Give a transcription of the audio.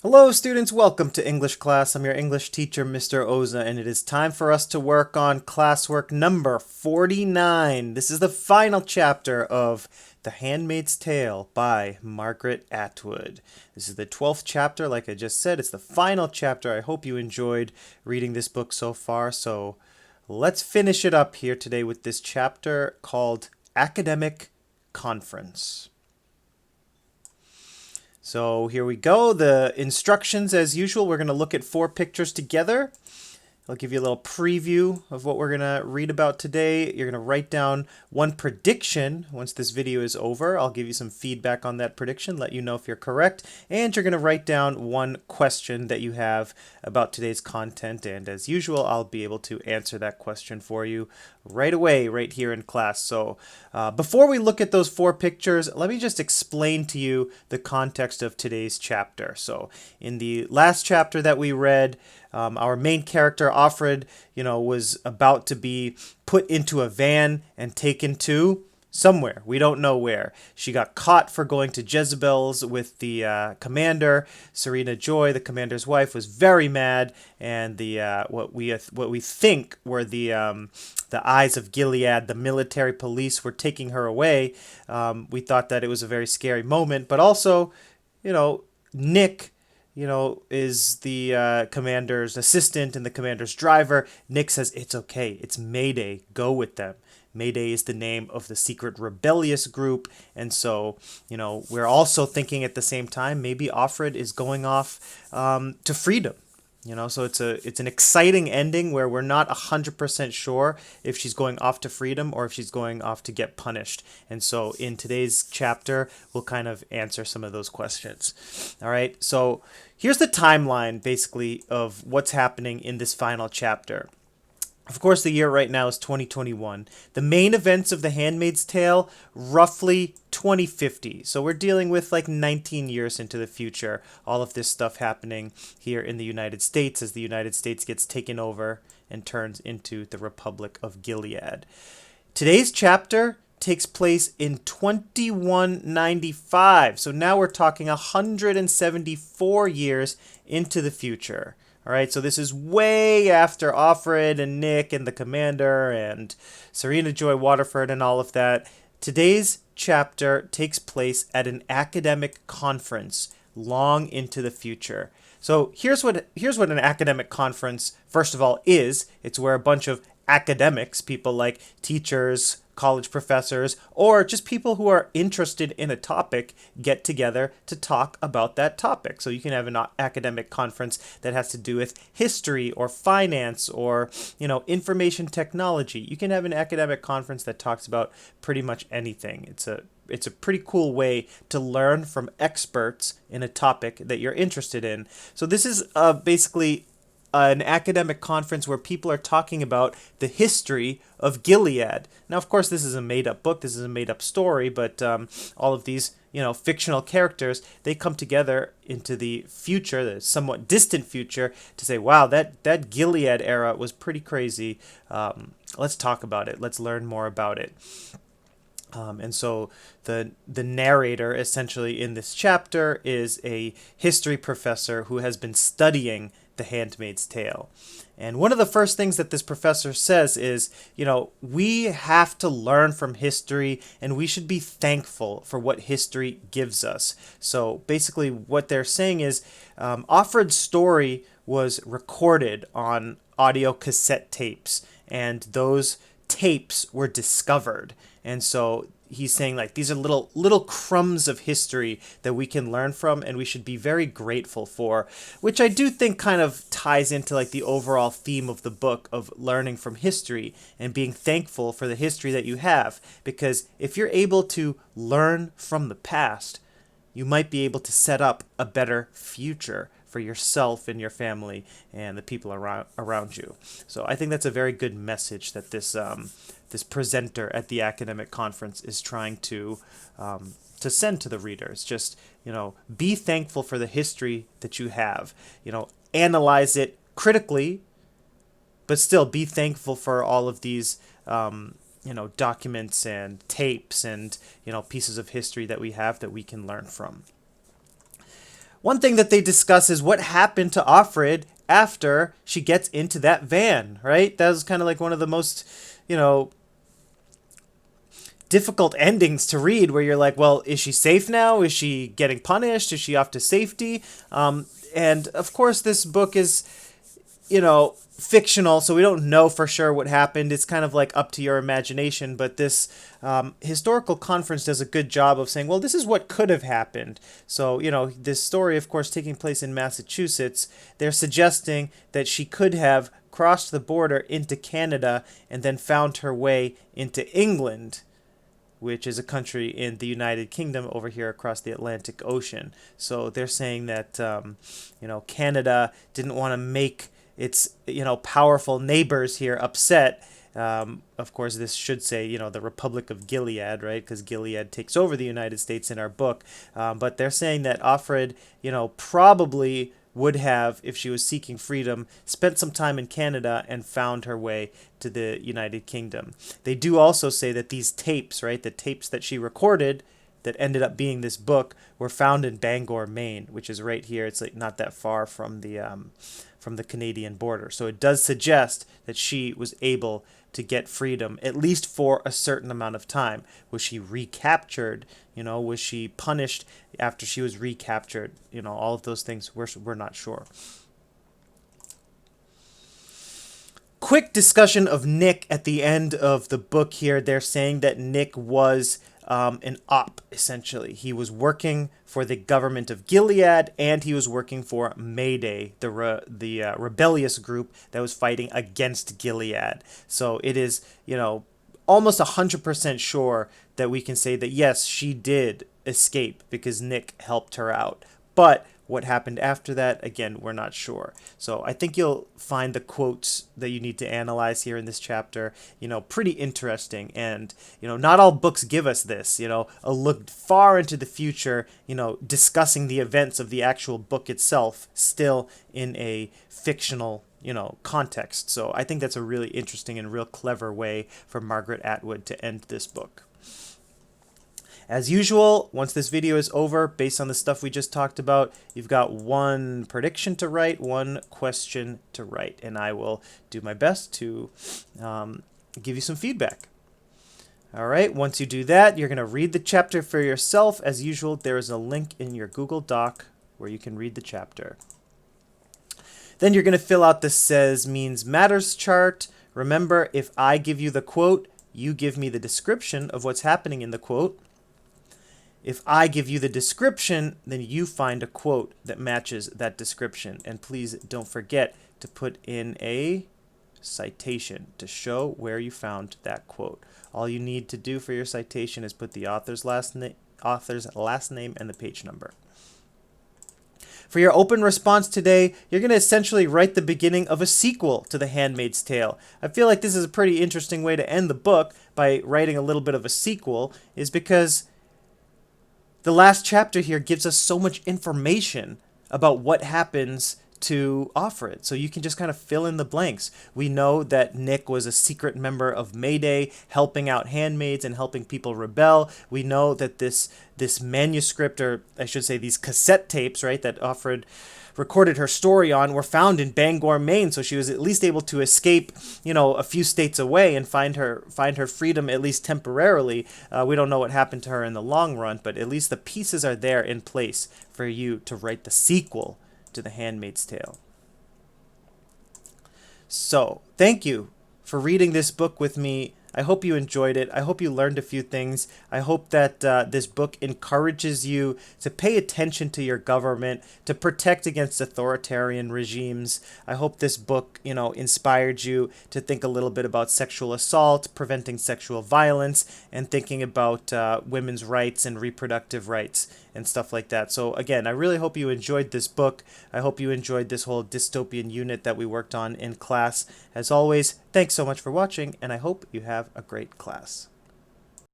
Hello students, welcome to English class. I'm your English teacher, Mr. Oza, and it is time for us to work on classwork number 49. This is the final chapter of The Handmaid's Tale by Margaret Atwood. This is the 12th chapter, like I just said. It's the final chapter. I hope you enjoyed reading this book so far. So let's finish it up here today with this chapter called Academic Conference. So here we go. The instructions, as usual, we're going to look at 4 pictures together. I'll give you a little preview of what we're going to read about today. You're going to write down one prediction once this video is over. I'll give you some feedback on that prediction, let you know if you're correct. And you're going to write down one question that you have about today's content. And as usual, I'll be able to answer that question for you right away, right here in class. So before we look at those 4 pictures, let me just explain to you the context of today's chapter. So in the last chapter that we read, our main character, Offred, was about to be put into a van and taken to somewhere. We don't know where. She got caught for going to Jezebel's with the commander. Serena Joy, the commander's wife, was very mad, and the what we think were the eyes of Gilead, the military police, were taking her away. We thought that it was a very scary moment, but also, Nick, is the commander's assistant and the commander's driver. Nick says, it's okay. It's Mayday. Go with them. Mayday is the name of the secret rebellious group. And so, we're also thinking at the same time, maybe Offred is going off to freedom. So it's an exciting ending where we're not 100% sure if she's going off to freedom or if she's going off to get punished. And so in today's chapter, we'll kind of answer some of those questions. All right, so here's the timeline basically of what's happening in this final chapter. Of course, the year right now is 2021. The main events of The Handmaid's Tale, roughly 2050. So we're dealing with like 19 years into the future. All of this stuff happening here in the United States as the United States gets taken over and turns into the Republic of Gilead. Today's chapter takes place in 2195. So now we're talking 174 years into the future. All right, so this is way after Offred and Nick and the commander and Serena Joy Waterford and all of that. Today's chapter takes place at an academic conference long into the future. So here's what an academic conference, first of all, is. It's where a bunch of academics, people like teachers, college professors, or just people who are interested in a topic, get together to talk about that topic. So you can have an academic conference that has to do with history or finance or, information technology. You can have an academic conference that talks about pretty much anything. It's a pretty cool way to learn from experts in a topic that you're interested in. So this is basically an academic conference where people are talking about the history of Gilead. Now, of course, this is a made-up book. This is a made-up story, but all of these, fictional characters, they come together into the future, the somewhat distant future, to say, wow, that Gilead era was pretty crazy. Let's talk about it. Let's learn more about it. And so the narrator essentially in this chapter is a history professor who has been studying The Handmaid's Tale. And one of the first things that this professor says is, we have to learn from history and we should be thankful for what history gives us. So basically what they're saying is Offred's story was recorded on audio cassette tapes, and those tapes were discovered. And so he's saying like these are little crumbs of history that we can learn from and we should be very grateful for, which I do think kind of ties into like the overall theme of the book of learning from history and being thankful for the history that you have, because if you're able to learn from the past, you might be able to set up a better future for yourself and your family and the people around you. So I think that's a very good message that this presenter at the academic conference is trying to send to the readers. Just, be thankful for the history that you have. Analyze it critically, but still be thankful for all of these documents and tapes and pieces of history that we have that we can learn from. One thing that they discuss is what happened to Offred after she gets into that van, right? That was kind of like one of the most, you know, difficult endings to read where you're like, well, is she safe now? Is she getting punished? Is she off to safety? And of course, this book is, fictional, so we don't know for sure what happened. It's kind of like up to your imagination, but this historical conference does a good job of saying, well, this is what could have happened. So, this story, of course, taking place in Massachusetts, they're suggesting that she could have crossed the border into Canada and then found her way into England, which is a country in the United Kingdom over here across the Atlantic Ocean. So they're saying that, Canada didn't want to make its, powerful neighbors here upset. Of course, this should say, the Republic of Gilead, right? Because Gilead takes over the United States in our book. But they're saying that Offred, probably would have, if she was seeking freedom, spent some time in Canada and found her way to the United Kingdom. They do also say that these tapes, right, the tapes that she recorded that ended up being this book, were found in Bangor, Maine, which is right here. It's like not that far from the Canadian border. So it does suggest that she was able to get freedom, at least for a certain amount of time. Was she recaptured? Was she punished after she was recaptured? All of those things, we're not sure. Quick discussion of Nick at the end of the book here. They're saying that Nick was an op, essentially. He was working for the government of Gilead, and he was working for Mayday, the rebellious group that was fighting against Gilead. So it is, almost 100% sure that we can say that, yes, she did escape because Nick helped her out. But what happened after that, again, we're not sure. So I think you'll find the quotes that you need to analyze here in this chapter, pretty interesting. And, not all books give us this, a look far into the future, discussing the events of the actual book itself, still in a fictional, context. So I think that's a really interesting and real clever way for Margaret Atwood to end this book. As usual, once this video is over, based on the stuff we just talked about, you've got one prediction to write, one question to write, and I will do my best to give you some feedback. All right, once you do that, you're going to read the chapter for yourself. As usual, there is a link in your Google Doc where you can read the chapter. Then you're going to fill out the says means matters chart. Remember, if I give you the quote, you give me the description of what's happening in the quote. If I give you the description, then you find a quote that matches that description. And please don't forget to put in a citation to show where you found that quote. All you need to do for your citation is put the author's last name and the page number. For your open response today, you're going to essentially write the beginning of a sequel to The Handmaid's Tale. I feel like this is a pretty interesting way to end the book by writing a little bit of a sequel, is because the last chapter here gives us so much information about what happens to Offred. So you can just kind of fill in the blanks. We know that Nick was a secret member of Mayday, helping out handmaids and helping people rebel. We know that this manuscript, or I should say these cassette tapes, right, that Offred recorded her story on, were found in Bangor, Maine. So she was at least able to escape, a few states away and find her freedom, at least temporarily. We don't know what happened to her in the long run, but at least the pieces are there in place for you to write the sequel to The Handmaid's Tale. So, thank you for reading this book with me. I hope you enjoyed it. I hope you learned a few things. I hope that this book encourages you to pay attention to your government, to protect against authoritarian regimes. I hope this book, inspired you to think a little bit about sexual assault, preventing sexual violence, and thinking about women's rights and reproductive rights and stuff like that. So again, I really hope you enjoyed this book. I hope you enjoyed this whole dystopian unit that we worked on in class. As always, thanks so much for watching, and I hope you have a great class.